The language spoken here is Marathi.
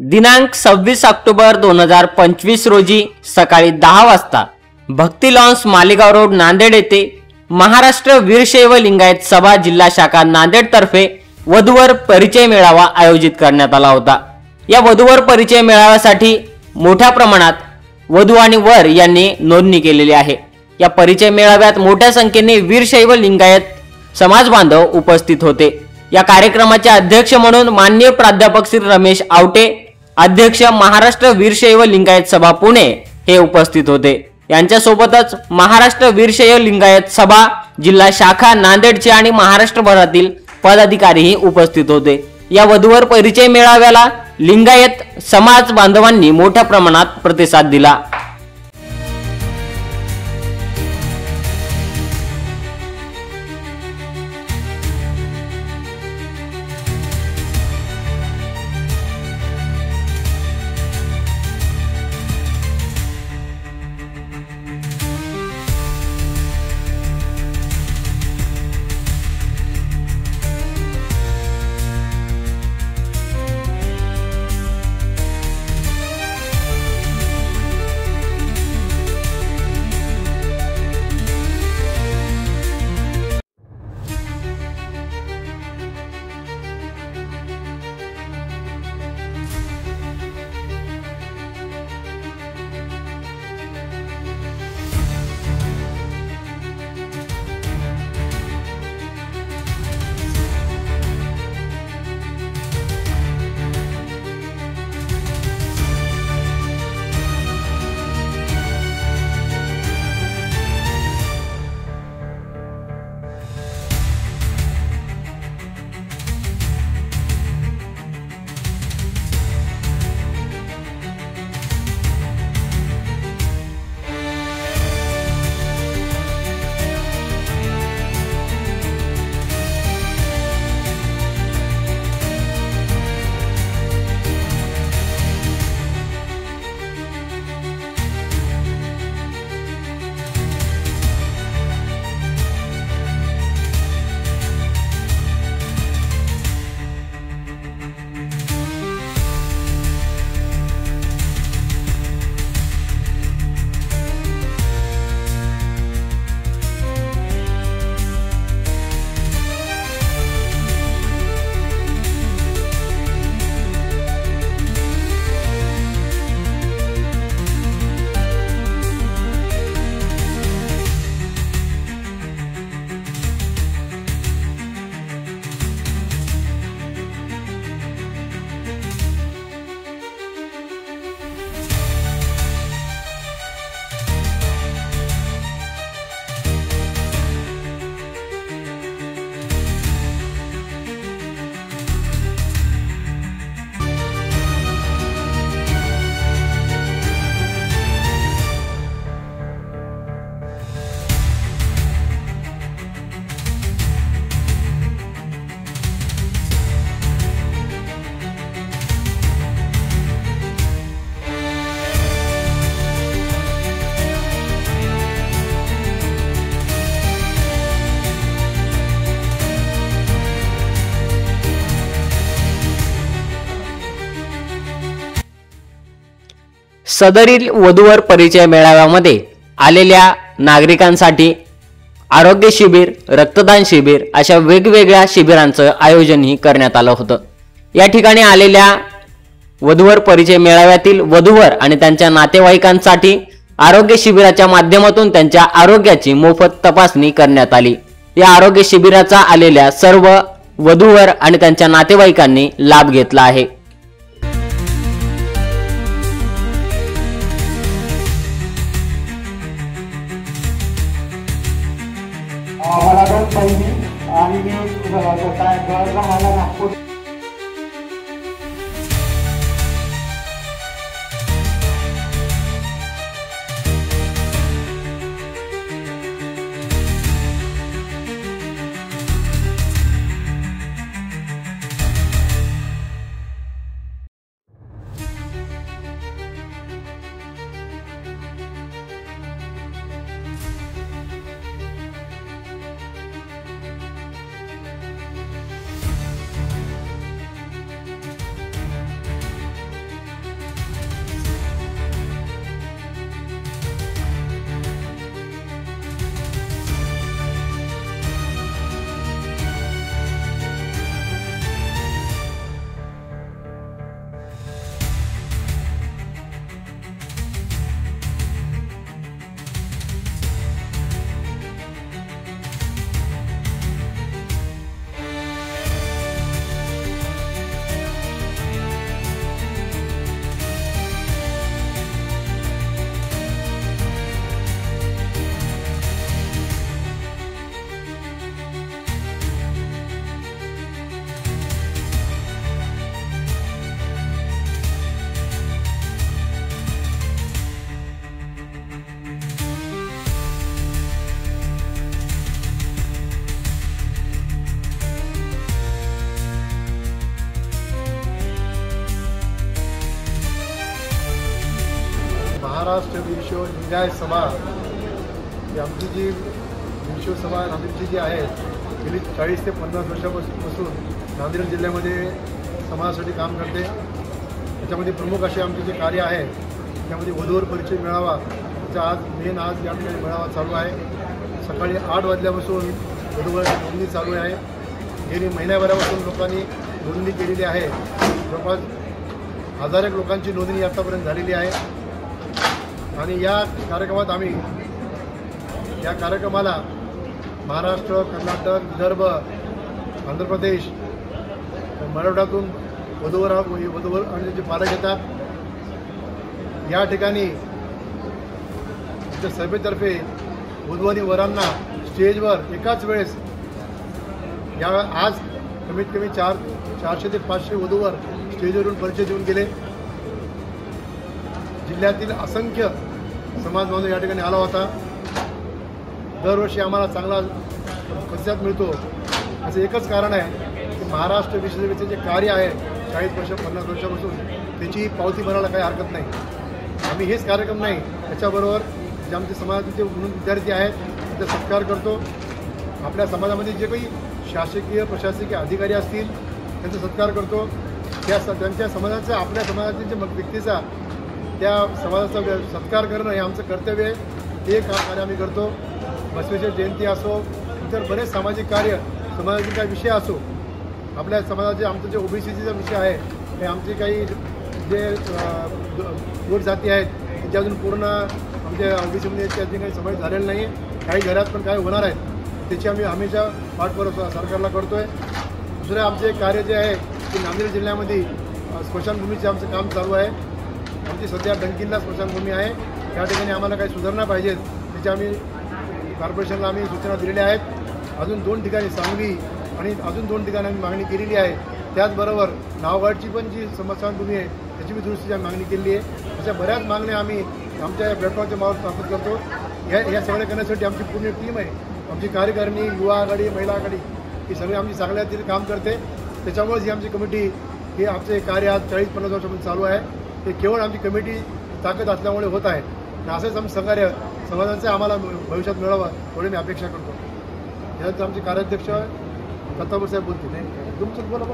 दिनांक 26 ऑक्टोबर 2025 रोजी सकाळी 10 वाजता भक्ती लॉन्स मालेगाव रोड नांदेड येथे महाराष्ट्र वीरशैव लिंगायत सभा जिल्हा शाखा नांदेड तर्फे वधूवर परिचय मेळावा आयोजित करण्यात आला होता। या वधूवर परिचय मेळाव्यासाठी मोठ्या प्रमाणात वधू आणि वर यांनी नोंदणी केलेली आहे। या परिचय मेळाव्यात मोठ्या संख्येने वीरशैव लिंगायत समाज बांधव उपस्थित होते। या कार्यक्रमाचे अध्यक्ष म्हणून माननीय प्राध्यापक श्री रमेश आवटे, अध्यक्ष महाराष्ट्र वीरशैव लिंगायत सभा पुणे हे उपस्थित होते। यांच्या सोबतच महाराष्ट्र वीरशैव लिंगायत सभा जिल्हा शाखा नांदेडचे आणि महाराष्ट्रभरातील पदाधिकारीही उपस्थित होते। या वधूवर परिचय मेळाव्याला लिंगायत समाज बांधवांनी मोठ्या प्रमाणात प्रतिसाद दिला। सदरील वधूवर परिचय मेळाव्यामध्ये आलेल्या नागरिकांसाठी आरोग्य शिबिर, रक्तदान शिबिर अशा वेगवेगळ्या शिबिरांचं आयोजनही करण्यात आलं होतं। या ठिकाणी आलेल्या वधूवर परिचय मेळाव्यातील वधूवर आणि त्यांच्या नातेवाईकांसाठी आरोग्य शिबिराच्या माध्यमातून त्यांच्या आरोग्याची मोफत तपासणी करण्यात आली। या आरोग्य शिबिराचा आलेल्या सर्व वधूवर आणि त्यांच्या नातेवाईकांनी लाभ घेतला आहे। मला दोन बहिणी आणि मी राहायला नागपूर। महाराष्ट्र वीरशैव लिंगायत सभा ही आमची जी वीरशैव सभा नांदेडची जी आहे गेली 40 ते 50 वर्षापासून नांदेड जिल्ह्यामध्ये समाजासाठी काम करते। त्याच्यामध्ये प्रमुख असे आमचे जे कार्य आहे त्यामध्ये वधूवर परिचय मेळावा त्याचा आज या ठिकाणी मेळावा चालू आहे। सकाळी 8 वाजल्यापासून वधूवर नोंदणी चालू आहे। गेली महिन्याभरापासून लोकांनी नोंदणी केलेली आहे। जवळपास 1000 लोकांची नोंदणी आतापर्यंत झालेली आहे आणि या कार्यक्रमाला महाराष्ट्र, कर्नाटक, विदर्भ, आंध्र प्रदेश, मराठवाड्यातून वधूवर आणि त्याचे पालक येतात। या ठिकाणी सभेतर्फे वधू आणि वरांना स्टेजवर एकाच वेळेस आज कमीत कमी 400 ते 500 वधूवर स्टेजवरून परिचय देऊन गेले। जिल्ह्यातील असंख्य समाज बांधव या ठिकाणी आला होता। दरवर्षी आम्हाला चांगला प्रतिसाद मिळतो असं एकच कारण आहे की महाराष्ट्र वीरशैवचे जे कार्य आहे 40-50 वर्षापासून त्याची पावती भरायला काही हरकत नाही। आम्ही हेच कार्यक्रम नाही त्याच्याबरोबर जे आमचे समाजाचे म्हणून विद्यार्थी आहेत त्यांचा सत्कार करतो। आपल्या समाजामध्ये जे काही शासकीय प्रशासकीय अधिकारी असतील त्यांचा सत्कार करतो। त्यांच्या समाजाचा आपल्या समाजातील जे व्यक्तीचा त्या समाजाचा सत्कार करणं हे आमचं कर्तव्य आहे। हे कार्य आम्ही करतो। बसवेश्वर जयंती असो, इतर बरेच सामाजिक कार्य, समाजाचे काही विषय असो, आपल्या समाजाचे आमचं जे ओबीसीचा विषय आहे हे आमचे काही जे गोट जाती आहेत त्या अजून पूर्ण आमच्या ओबीसीमध्ये त्याची काही समावेश झालेला नाही आहे। काही घरात पण काय होणार आहेत त्याची आम्ही हमेशा पाठपुरावा सरकारला करतो आहे। दुसरं आमचे कार्य जे आहे की नांदेड जिल्ह्यामध्ये स्मशानभूमीचे आमचं काम चालू आहे। आमची सध्या डंकिनला स्मशानभूमी आहे, त्या ठिकाणी आम्हाला काही सुधारणा पाहिजेत त्याच्या आम्ही कॉर्पोरेशनला आम्ही सूचना दिलेल्या आहेत। अजून 2 ठिकाणी सांगली आणि अजून 2 ठिकाणी आम्ही मागणी केलेली आहे। त्याचबरोबर नावगाडची पण जी स्मशानभूमी आहे त्याची मी दुरुस्तीची मागणी केलेली आहे। अशा बऱ्याच मागण्या आम्ही आमच्या प्लॅटफॉर्मच्या मार्फत प्राप्त करतो। या सगळ्या करण्यासाठी आमची पूर्ण टीम आहे। आमची कार्यकारिणी, युवा आघाडी, महिला आघाडी ही सगळी आमची चांगल्या रीतीने काम करते। त्याच्यामुळेच ही आमची कमिटी हे आमचे कार्य आज 40-50 वर्षापासून चालू आहे। ते केवळ आमची कमिटी ताकद असल्यामुळे होत आहे। असंच आमचं सहकार्य समाजाचं आम्हाला भविष्यात मिळावं एवढी मी अपेक्षा करतो। यानंतर आमचे कार्याध्यक्ष दत्तापूर साहेब बोलतील। तुमचं बोला.